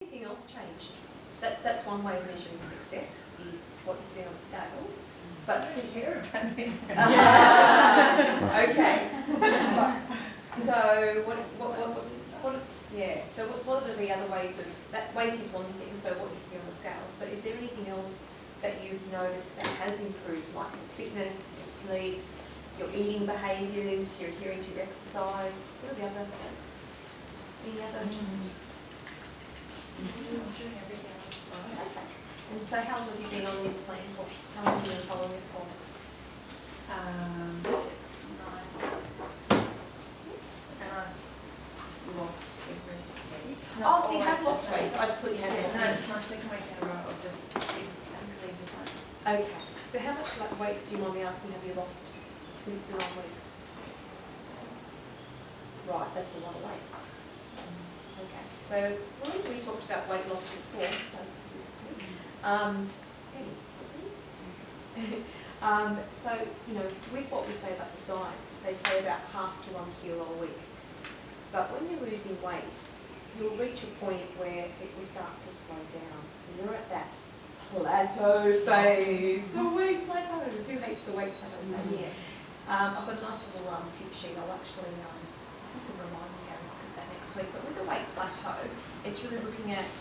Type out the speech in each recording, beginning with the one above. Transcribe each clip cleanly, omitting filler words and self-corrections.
Anything else changed? That's one way of measuring success, is what you see on the scales. But see here about me. Okay. So what are the other ways of that? Weight is one thing, so what you see on the scales. But is there anything else that you've noticed that has improved, like your fitness, your sleep, your eating behaviours, your adhering to your exercise? What are the other? Any other? Okay. And so how long have you been on this plan for? How long have you been following it for? 9 months. And I've lost everything. Oh, so you have lost weight. I just thought you had No, lost weight. it's my second week in a row of just exactly the same. Okay. So how much weight, do you mind me asking, have you lost since the 9 weeks? Right, that's a lot of weight. Okay. So we talked about weight loss before. So, with what we say about the science, they say about half to 1 kilo a week. But when you're losing weight, you'll reach a point where it will start to slow down. So you're at that plateau phase. The weight plateau. Who hates the weight plateau phase? Yeah. I've got a nice little tip sheet. I'll actually, I can remind you how to look at that next week. But with the weight plateau, it's really looking at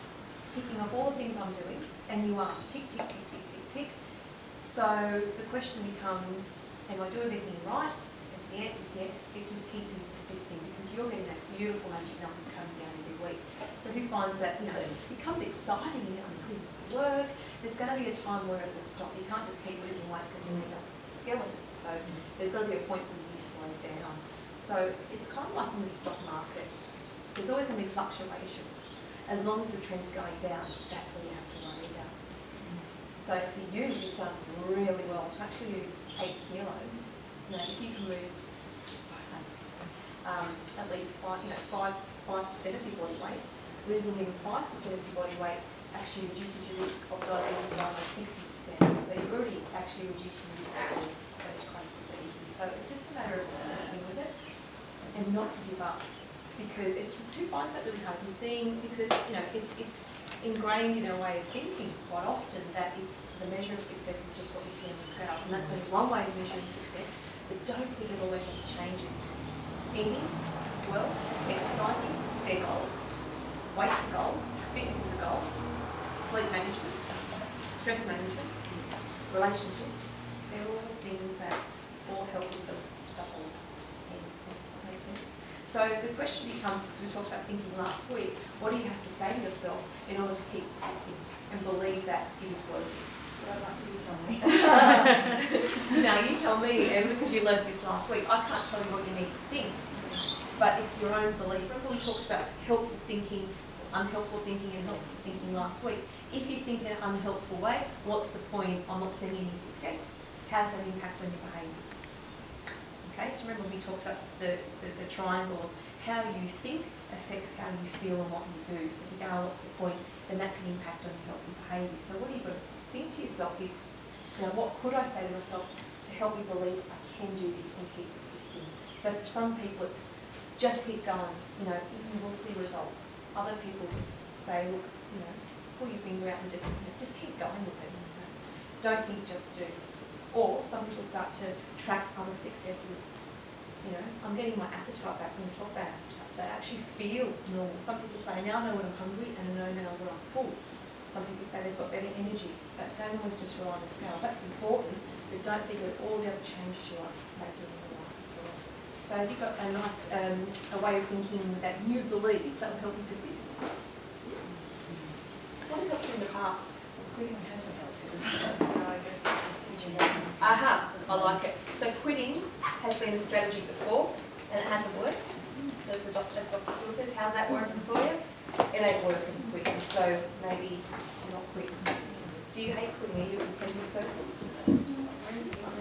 ticking off all the things I'm doing, and you are tick, tick, tick, tick, tick, tick. So the question becomes, am I doing everything right? If the answer is yes, it's just keeping persisting, because you're getting those beautiful magic numbers coming down every week. So who finds that, it becomes exciting, I'm putting in the work. There's going to be a time where it will stop. You can't just keep losing weight because you end up with a skeleton. So there's got to be a point where you slow down. So it's kind of like in the stock market. There's always going to be fluctuations. As long as the trend's going down, that's what you have to worry about. So for you, you've done really well to actually lose 8 kilos. If you can lose at least 5% of your body weight, losing even 5% of your body weight actually reduces your risk of diabetes by almost 60%. So you're already actually reducing your risk of those chronic diseases. So it's just a matter of persisting with it and not to give up. Because who finds that really hard? You're seeing, because it's ingrained in our way of thinking quite often that it's the measure of success is just what you see on the scales, and that's only one way of measuring success. But don't think it always changes. Eating well, exercising, they're goals. Weight's a goal. Fitness is a goal. Sleep management, stress management, relationships. They're all things that all help with the whole thing. Does that make sense? So the question becomes, because we talked about thinking last week, what do you have to say to yourself in order to keep persisting and believe that it is working? So I'd like you to tell me. No, you tell me, and because you learned this last week, I can't tell you what you need to think, but it's your own belief. Remember we talked about helpful thinking, unhelpful thinking, and helpful thinking last week. If you think in an unhelpful way, what's the point? I'm not seeing any success. How does that impact on your behaviours? Okay, so remember we talked about the triangle of how you think affects how you feel and what you do. So if you go, oh, what's the point? Then that can impact on your healthy behaviours. So what you've got to think to yourself is, what could I say to myself to help me believe I can do this and keep persisting? So for some people it's just keep going, you will see results. Other people just say, look, pull your finger out and just keep going with it. Don't think, just do. Or some people start to track other successes. I'm getting my appetite back when we talk about appetite. They actually feel normal. Some people say, now I know when I'm hungry and I know now when I'm full. Some people say they've got better energy. But don't always just rely on the scales. That's important, but don't forget all the other changes you are making in your life as well. So you've got a nice a way of thinking that you believe that will help you persist. What has helped you in the past? Quitting hasn't helped in the past, so I guess this is Aha, I like it. So quitting has been a strategy before, and it hasn't worked. So as Dr. Phil says, how's that working for you? It ain't working quitting, so maybe do not quit. Do you hate quitting? Are you a intrinsic person? Not really? Well,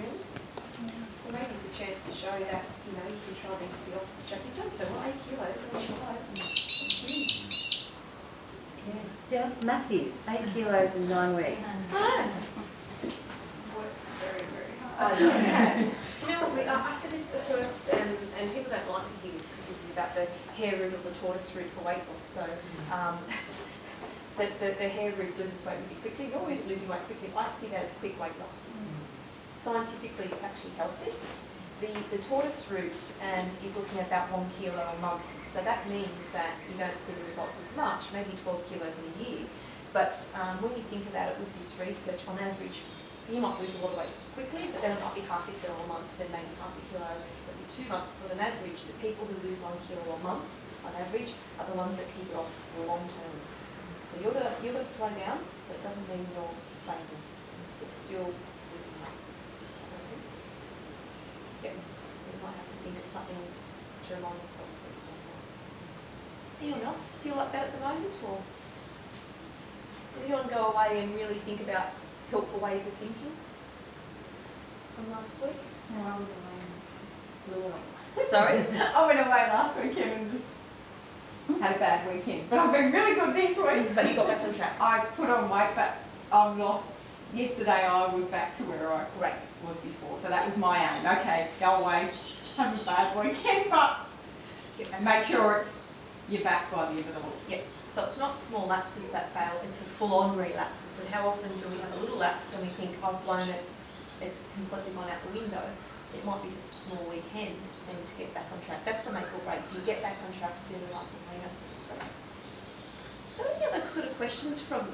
maybe it's a chance to show that, you can try the opposite strategy. You've done so well, 8 kilos, that's huge. Yeah, that's massive. 8 kilos in 9 weeks. very, very hard. Oh, yeah. Do you know what, I said this at the first, and people don't like to hear this because this is about the hair root or the tortoise root for weight loss. So the hair root loses weight really quickly. You're always losing weight quickly. I see that as quick weight loss. Scientifically, it's actually healthy. The tortoise root is looking at about 1 kilo a month. So that means that you don't see the results as much, maybe 12 kilos in a year. But when you think about it with this research, on average, you might lose a lot of weight quickly, but then it might be half a kilo a month, then maybe half a kilo every 2 months. But on average, the people who lose 1 kilo a month, on average, are the ones that keep it off long term. So you've got to slow down, but it doesn't mean you're failing. You're still losing weight. That makes sense? Yeah. So you might have to think of something to remind yourself that you're doing that. Anyone else feel like that at the moment, or did anyone go away and really think about helpful ways of thinking from last week? No, I went away. Sorry? I went away last weekend and just had a bad weekend. But I've been really good this week. But you got back on track. I put on weight, but I've lost. Yesterday I was back to where I was before. So that was my aim. Okay, go away, have a bad weekend, but make sure you're back by the end of the week. Yep. So it's not small lapses that fail, it's the full-on relapses. And how often do we have a little lapse and we think, I've blown it, it's completely gone out the window. It might be just a small weekend and to get back on track. That's the make or break. Do you get back on track sooner rather than later? So that's great. So any other sort of questions from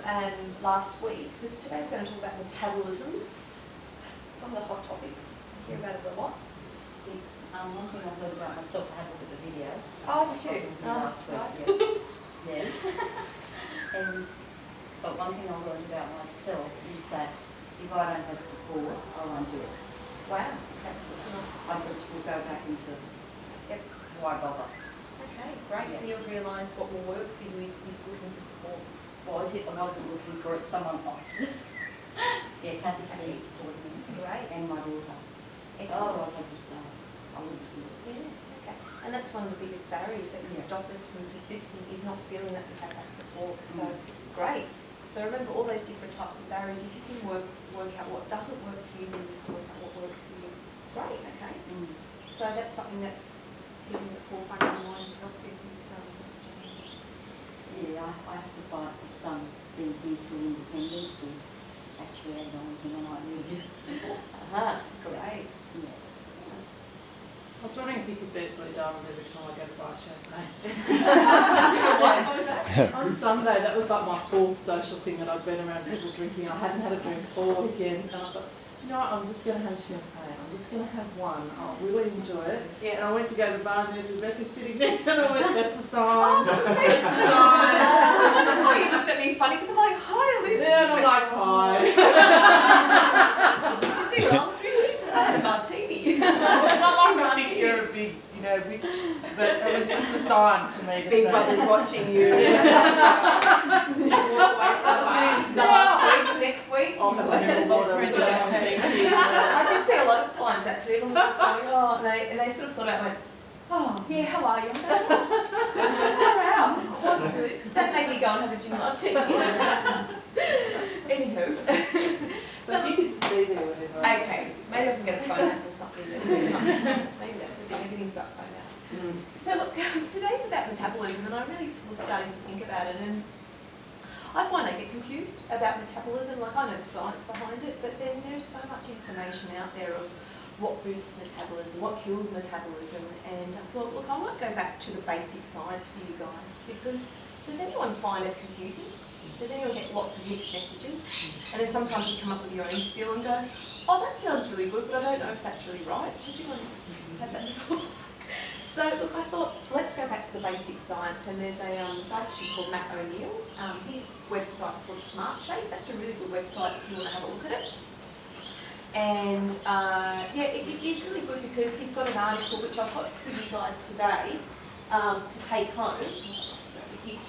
last week? Because today we're going to talk about metabolism. It's one of the hot topics. I hear about it a lot. One thing I heard about myself, I had a look at the video. Oh, did you? Last week, right. yeah. But one thing I learned about myself is that if I don't have support, I won't do it. Wow, that's a nice. I just will go back into why bother. Okay, great. Yeah. So you've realised what will work for you is looking for support. Well, I wasn't looking for it, someone offered it. Yeah, Kathy's really supported me. Great. And my daughter. Excellent. Otherwise I wouldn't do it. Yeah, okay. And that's one of the biggest barriers that can stop us from persisting is not feeling that we have that support. So great. So remember all those different types of barriers. If you can work out what doesn't work for you, then you can work out what works for you. Great, okay. So that's something that's keeping at the forefront of your mind to help you with Yeah, I have to fight for some being fiercely independent to actually add on him and I really need support. Great. Yeah. Excellent. I was wondering if you could beat Blue Diamond every time I go to buy champagne. What was that? On Sunday, that was like my 4th social thing that I'd been around people drinking. I hadn't had a drink all weekend, and I thought, you know what, I'm just going to have champagne. I'm just going to have one. I'll really enjoy it. Yeah. And I went to go to the bar and there's Rebecca sitting there, and I went, that's a sign. Oh, that's That's a sign. Oh, you looked at me funny because I'm like, hi, Elise. Yeah, and I'm like, hi. Did you see what I was drinking? I had a martini. It's not like I think you're a big, witch, but it was just a sign to me. Big Brother's watching you. Last week, next week. Oh, I did see a lot of clients actually. Everyone was going, oh, and they sort of thought out, went, oh, yeah, how are you? I'm going, oh, wow, that's good. That made me go and have a gin martini. Anywho. So you could just be there whenever. Okay, maybe I can get a phone app or something. Maybe that's the thing, everything's about phone apps. So look, today's about metabolism and I really was starting to think about it and I find I get confused about metabolism. Like I know the science behind it, but then there's so much information out there of what boosts metabolism, what kills metabolism, and I thought, look, I might go back to the basic science for you guys because does anyone find it confusing? Does anyone get lots of mixed messages? And then sometimes you come up with your own spiel and go, oh, that sounds really good, but I don't know if that's really right. Has anyone had that before? So, look, I thought, let's go back to the basic science. And there's a dietitian called Matt O'Neill. His website's called Smart Shape. That's a really good website if you want to have a look at it. And, yeah, it is really good because he's got an article which I've got for you guys today to take home. Over here.